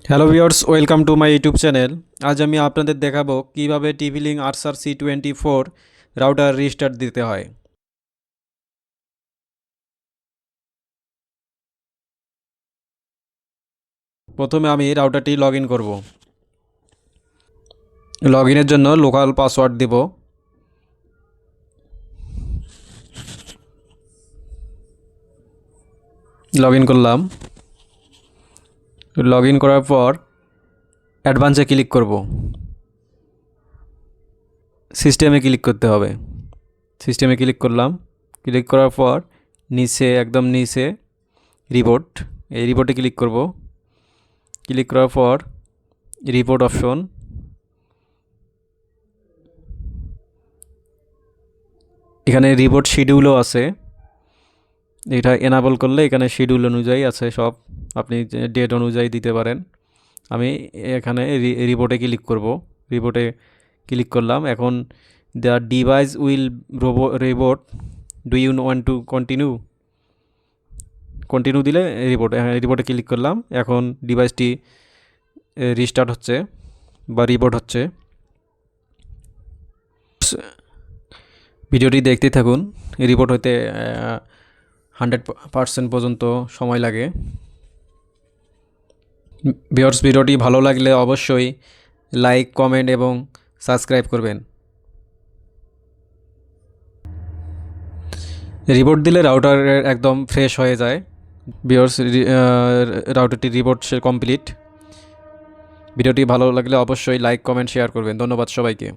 Hello viewers, welcome to my YouTube channel. আজ আমি আপনাদের দেখাবো কিভাবে TV-link Archer C24 router restart দিতে হয়। প্রথমে আমি রাউটারটি লগ ইন করব। লগ ইনের জন্য লোকাল পাসওয়ার্ড দেব। লগ ইন করলাম। লগ ইন করার পর অ্যাডভান্সে ক্লিক করব। সিস্টেমে ক্লিক করতে হবে। সিস্টেমে ক্লিক করলাম। ক্লিক করার পর নিচে একদম নিচে রিপোর্ট, এই রিপোর্টে ক্লিক করব। ক্লিক করার পর রিপোর্ট অপশন, এখানে রিপোর্ট শিডিউলও আছে। এটা এনাবল করলে এখানে শিডিউল অনুযায়ী আছে সব, আপনি ডেট অনুযায়ী দিতে পারেন। আমি এখানে রিপোর্টে ক্লিক করব। রিপোর্টে ক্লিক করলাম। এখন the device will report, do you want to continue, continue দিলে রিপোর্টে ক্লিক করলাম। এখন ডিভাইসটি রিস্টার্ট হচ্ছে বা রিপোর্ট হচ্ছে। ভিডিওটি দেখতে থাকুন। রিপোর্ট হতে 100% পর্যন্ত সময় লাগে। ভিউয়ার্স, ভিডিওটি ভালো লাগলে অবশ্যই লাইক, কমেন্ট এবং সাবস্ক্রাইব করবেন। রিপোর্ট দিলে রাউটার একদম ফ্রেশ হয়ে যায়। ভিউয়ার্স, রাউটারটি রিপোর্ট কমপ্লিট। ভিডিওটি ভালো লাগলে অবশ্যই লাইক, কমেন্ট, শেয়ার করবেন। ধন্যবাদ সবাইকে।